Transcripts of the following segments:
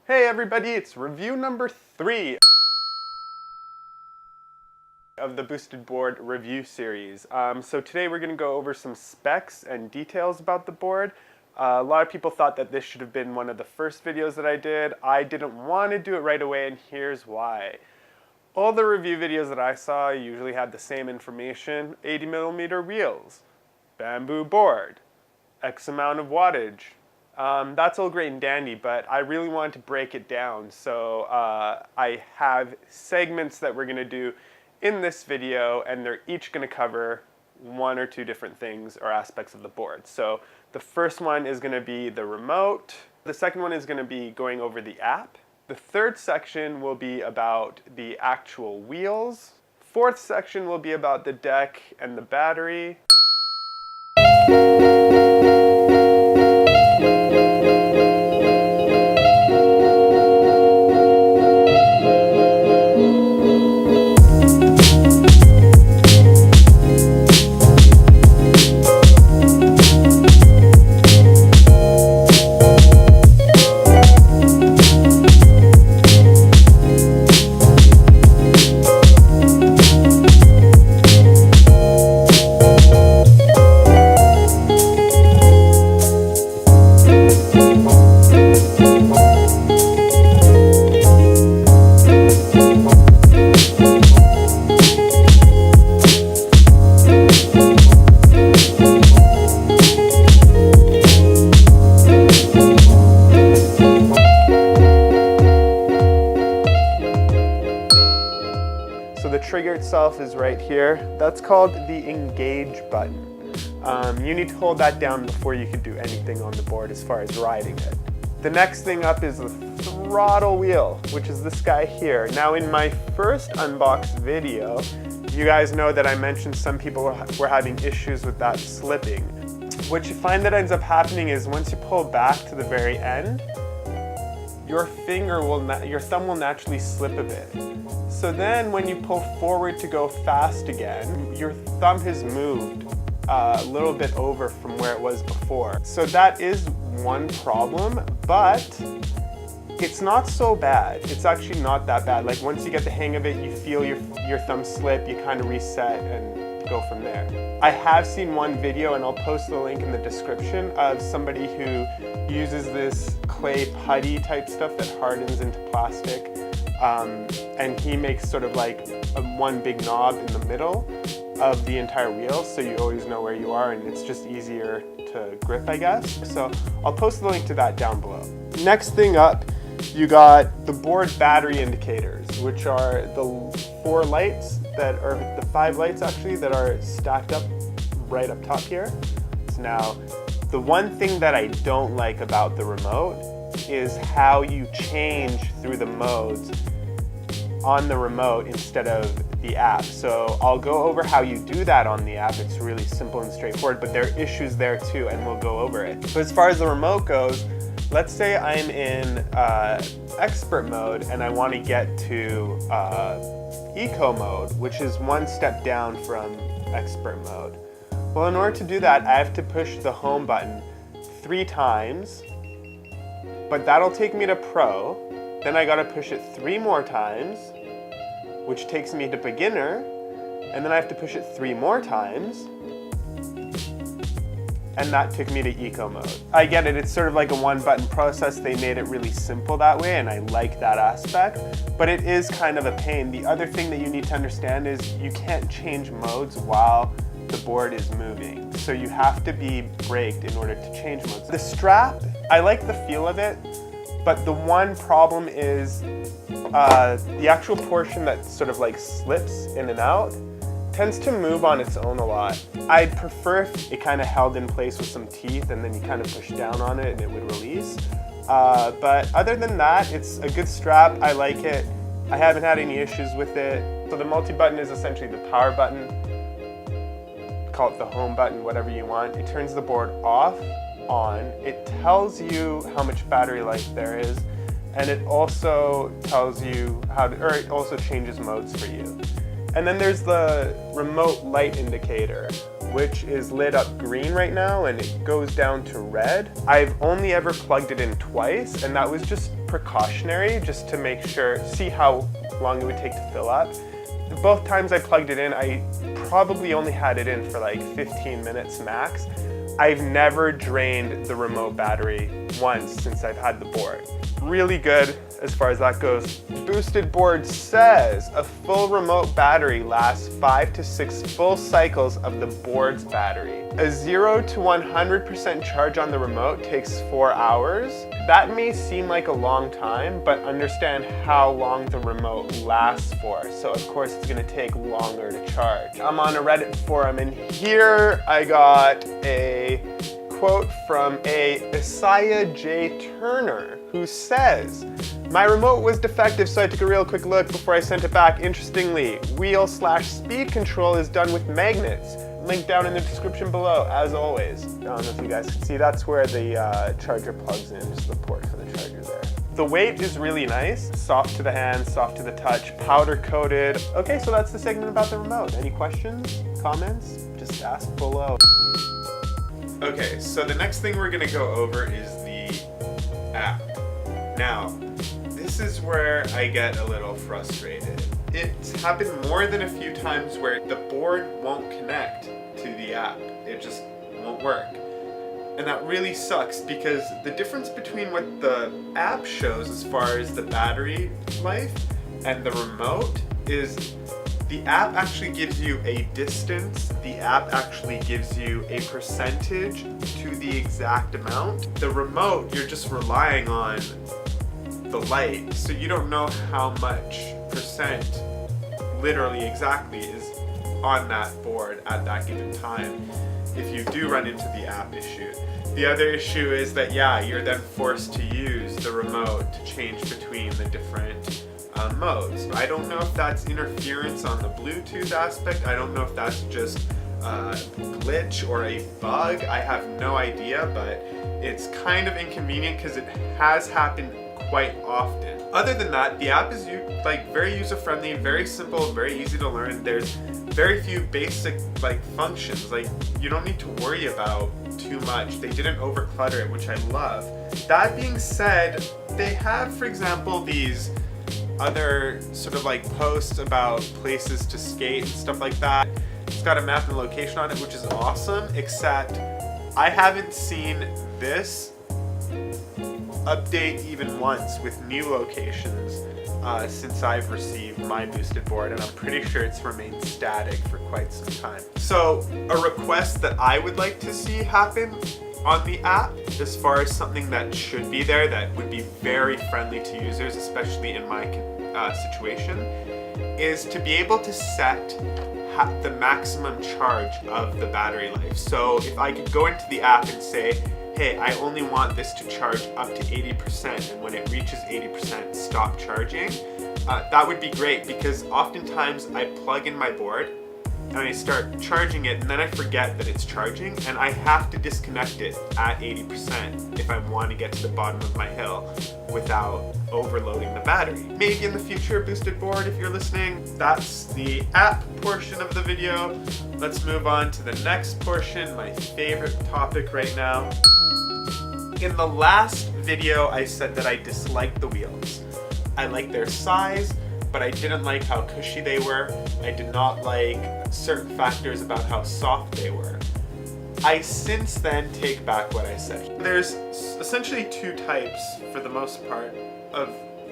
Hey everybody, it's review number 3 of the Boosted Board review series. So today we're going to go over some specs and details about the board. A lot of people thought that this should have been one of the first videos that I did. I didn't want to do it right away, and here's why. All the review videos that I saw usually had the same information: 80mm wheels, bamboo board, X amount of wattage. That's all great and dandy, but I really wanted to break it down, so I have segments that we're going to do in this video, and they're each going to cover one or two different things or aspects of the board. So the first one is going to be the remote. The second one is going to be going over the app. The third section will be about the actual wheels. Fourth section will be about the deck and the battery. The trigger itself is right here. That's called the engage button. You need to hold that down before you can do anything on the board as far as riding it. The next thing up is the throttle wheel, which is this guy here. Now, in my first unbox video, you guys know that I mentioned some people were having issues with that slipping. What you find that ends up happening is once you pull back to the very end, your thumb will naturally slip a bit. So then when you pull forward to go fast again, your thumb has moved a little bit over from where it was before. So that is one problem, but it's not so bad. It's actually not that bad. Like once you get the hang of it, you feel your thumb slip, you kind of reset and go from there. I have seen one video, and I'll post the link in the description, of somebody who uses this clay putty type stuff that hardens into plastic. And he makes sort of like one big knob in the middle of the entire wheel, so you always know where you are, and it's just easier to grip, I guess. So I'll post the link to that down below. Next thing up, you got the board battery indicators, which are the 4 lights that are, the 5 lights actually, that are stacked up right up top here. So now, the one thing that I don't like about the remote is how you change through the modes on the remote instead of the app. So I'll go over how you do that on the app. It's really simple and straightforward, but there are issues there too, and we'll go over it. So as far as the remote goes, let's say I'm in expert mode and I want to get to eco mode, which is one step down from expert mode. Well, in order to do that, I have to push the home button 3 times, but that'll take me to pro. Then I gotta push it 3 more times, which takes me to beginner, and then I have to push it 3 more times, and that took me to eco mode. I get it, it's sort of like a 1-button process. They made it really simple that way, and I like that aspect, but it is kind of a pain. The other thing that you need to understand is you can't change modes while the board is moving, so you have to be braked in order to change modes. The strap, I like the feel of it, but the one problem is the actual portion that sort of like slips in and out tends to move on its own a lot. I'd prefer if it kind of held in place with some teeth and then you kind of push down on it and it would release. But other than that, it's a good strap. I like it. I haven't had any issues with it. So the multi-button is essentially the power button. Call it the home button, whatever you want. It turns the board off, on. It tells you how much battery life there is, and it also tells you how to, or it also changes modes for you. And then there's the remote light indicator, which is lit up green right now and it goes down to red. I've only ever plugged it in twice, and that was just precautionary, just to make sure, see how long it would take to fill up. Both times I plugged it in, I probably only had it in for like 15 minutes max. I've never drained the remote battery once since I've had the board. Really good as far as that goes. boostedboard says a full remote battery lasts 5 to 6 full cycles of the board's battery. A 0 to 100% charge on the remote takes 4 hours. That may seem like a long time, but understand how long the remote lasts for. So of course it's gonna take longer to charge. I'm on a Reddit forum, and here I got a quote from a Isaiah J. Turner, who says, "My remote was defective, so I took a real quick look before I sent it back. Interestingly, wheel/speed control is done with magnets. Link down in the description below, as always." I don't know if you guys can see, that's where the charger plugs in, just the port for the charger there. The weight is really nice, soft to the hand, soft to the touch, powder coated. Okay, so that's the segment about the remote. Any questions, comments? Just ask below. Okay, so the next thing we're gonna go over is the app. Now, this is where I get a little frustrated. It's happened more than a few times where the board won't connect to the app. It just won't work. And that really sucks, because the difference between what the app shows as far as the battery life and the remote is the app actually gives you a distance, the app actually gives you a percentage to the exact amount. The remote, you're just relying on the light, so you don't know how much percent, literally exactly, is on that board at that given time if you do run into the app issue. The other issue is that, yeah, you're then forced to use the remote to change between the different modes. I don't know if that's interference on the Bluetooth aspect. I don't know if that's just a glitch or a bug. I have no idea, but it's kind of inconvenient because it has happened quite often. Other than that, the app is very user-friendly, very simple, very easy to learn. There's very few basic functions. You don't need to worry about too much. They didn't overclutter it, which I love. That being said, they have, for example, these other sort of posts about places to skate and stuff like that. It's got a map and location on it, which is awesome, except I haven't seen this update even once with new locations since I've received my boosted board, and I'm pretty sure it's remained static for quite some time. So a request that I would like to see happen on the app, as far as something that should be there that would be very friendly to users, especially in my situation, is to be able to set the maximum charge of the battery life. So if I could go into the app and say, hey, I only want this to charge up to 80%, and when it reaches 80%, stop charging, that would be great, because oftentimes I plug in my board and I start charging it, and then I forget that it's charging, and I have to disconnect it at 80% if I want to get to the bottom of my hill without overloading the battery. Maybe in the future, boosted board, if you're listening. That's the app portion of the video. Let's move on to the next portion, my favorite topic right now. In the last video, I said that I disliked the wheels. I like their size, but I didn't like how cushy they were. I did not like certain factors about how soft they were. I since then take back what I said. There's essentially two types, for the most part, of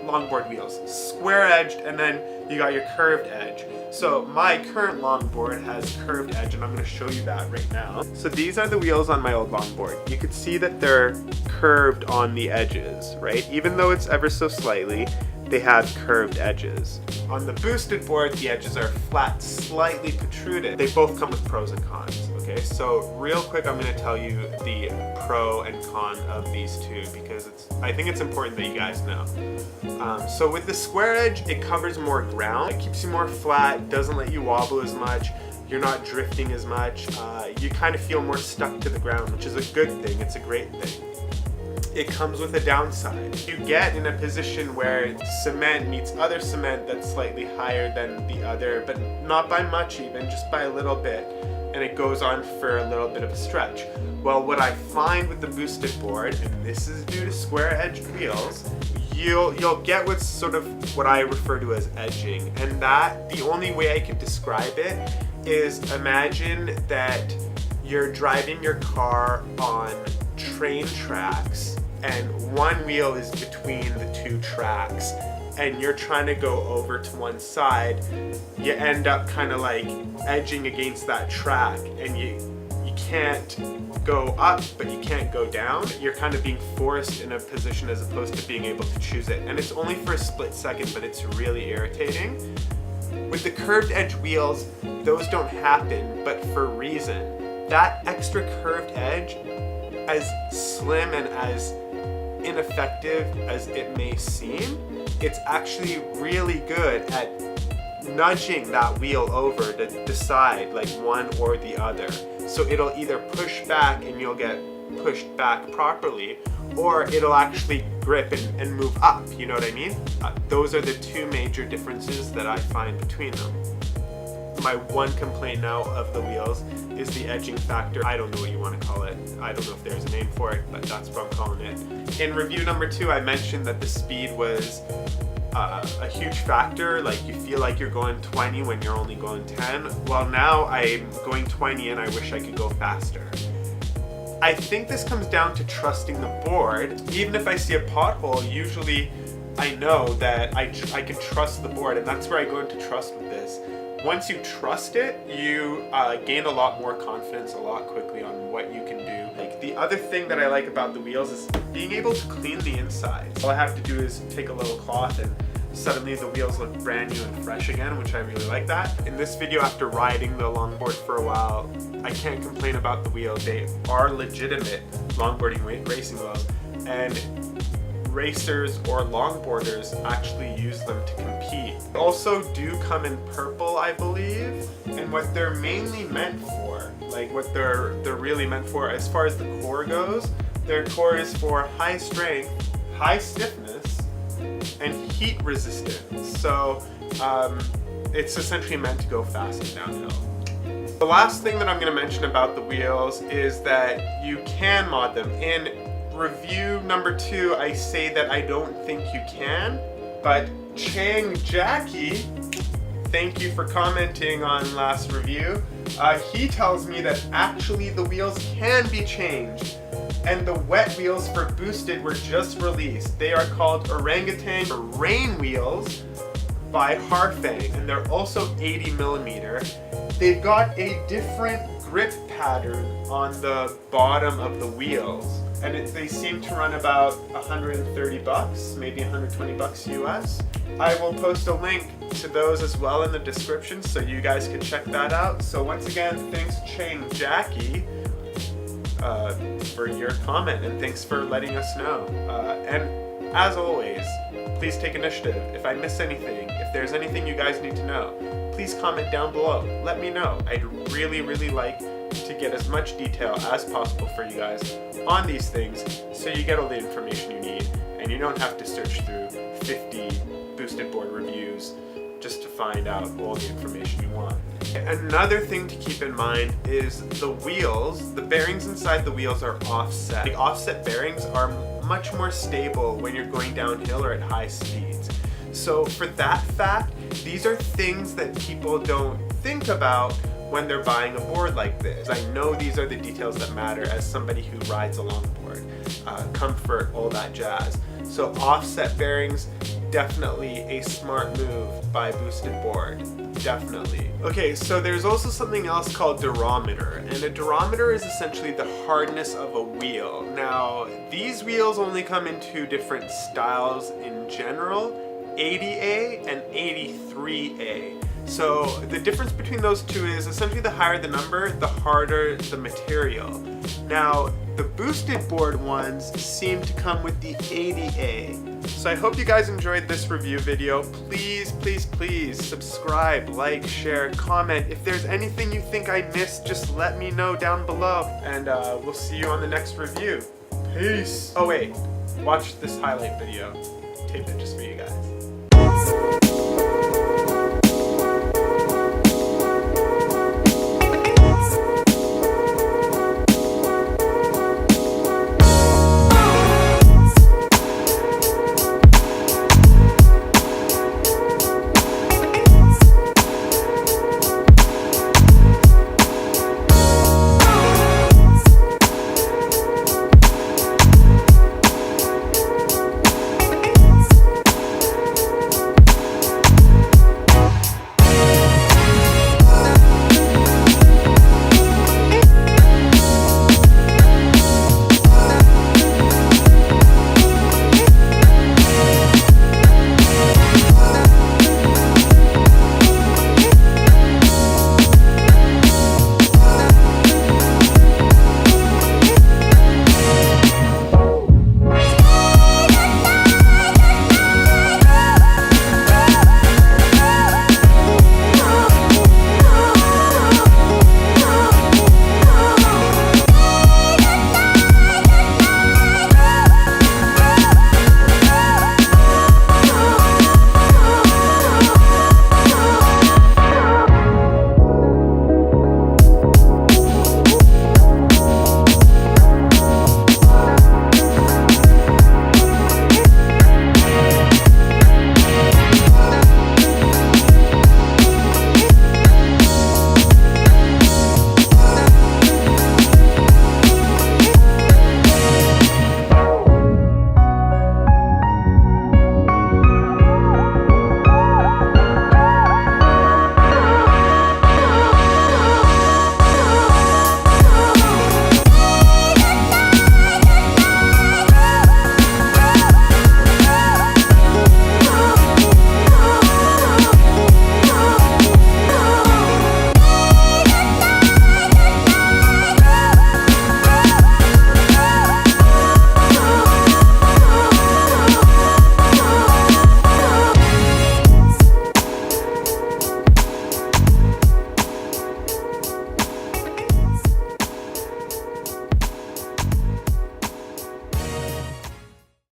longboard wheels. Square edged, and then you got your curved edge. So my current longboard has curved edge, and I'm going to show you that right now. So these are the wheels on my old longboard. You can see that they're curved on the edges, right? Even though it's ever so slightly, they have curved edges. On the boosted board, the edges are flat, slightly protruded. They both come with pros and cons, okay? So real quick, I'm gonna tell you the pro and con of these two, because I think it's important that you guys know. So with the square edge, it covers more ground. It keeps you more flat, doesn't let you wobble as much. You're not drifting as much. You kind of feel more stuck to the ground, which is a good thing. It's a great thing. It comes with a downside. You get in a position where cement meets other cement that's slightly higher than the other, but not by much even, just by a little bit. and it goes on for a little bit of a stretch. Well, what I find with the boosted board, and this is due to square-edged wheels, you'll get what's sort of what I refer to as edging, and that the only way I can describe it is imagine that you're driving your car on train tracks and one wheel is between the two tracks and you're trying to go over to one side. You end up kind of like edging against that track, and you can't go up but you can't go down. You're kind of being forced in a position as opposed to being able to choose it, and it's only for a split second, but it's really irritating. With the curved edge wheels, those don't happen, but for a reason. That extra curved edge, as slim and as ineffective as it may seem, it's actually really good at nudging that wheel over to decide like one or the other. So it'll either push back and you'll get pushed back properly, or it'll actually grip and move up, you know what I mean? Those are the two major differences that I find between them. My one complaint now of the wheels is the edging factor. I don't know what you want to call it. I don't know if there's a name for it, but that's what I'm calling it. In review number 2, I mentioned that the speed was a huge factor. Like, you feel like you're going 20 when you're only going 10. Well, now I'm going 20 and I wish I could go faster. I think this comes down to trusting the board. Even if I see a pothole, usually I know that I can trust the board, and that's where I go into trust with this. Once you trust it, you gain a lot more confidence a lot quickly on what you can do. Like, the other thing that I like about the wheels is being able to clean the inside. All I have to do is take a little cloth and suddenly the wheels look brand new and fresh again, which I really like that. In this video, after riding the longboard for a while, I can't complain about the wheels. They are legitimate longboarding racing wheels, and racers or longboarders actually use them to compete. They also do come in purple, I believe, and what they're mainly meant for, like what they're really meant for as far as the core goes, their core is for high strength, high stiffness, and heat resistance. So it's essentially meant to go fast and downhill. The last thing that I'm going to mention about the wheels is that you can mod them. In review number 2, I say that I don't think you can, but Chang Jackie, thank you for commenting on last review, he tells me that actually the wheels can be changed, and the wet wheels for boosted were just released. They are called Orangutan Rain wheels by Harfang, and they're also 80mm. They've got a different grip pattern on the bottom of the wheels, and they seem to run about $130, maybe $120 US. I will post a link to those as well in the description so you guys can check that out. So once again, thanks Chang Jackie for your comment, and thanks for letting us know. And as always, please take initiative. If I miss anything, if there's anything you guys need to know, please comment down below. Let me know. I'd really, really like to get as much detail as possible for you guys on these things so you get all the information you need and you don't have to search through 50 boosted board reviews just to find out all the information you want. Another thing to keep in mind is the wheels. The bearings inside the wheels are offset. The offset bearings are much more stable when you're going downhill or at high speeds. So for that fact, these are things that people don't think about when they're buying a board like this. I know these are the details that matter as somebody who rides a longboard. Comfort, all that jazz. So offset bearings, definitely a smart move by Boosted Board. Definitely. Okay, so there's also something else called durometer, and a durometer is essentially the hardness of a wheel. Now, these wheels only come in 2 different styles in general, 80A and 83A. So the difference between those two is essentially the higher the number, the harder the material. Now, the boosted board ones seem to come with the 80A. So I hope you guys enjoyed this review video. Please, please, please subscribe, like, share, comment. If there's anything you think I missed, just let me know down below. And we'll see you on the next review. Peace. Oh wait, watch this highlight video. Taped it just for you guys.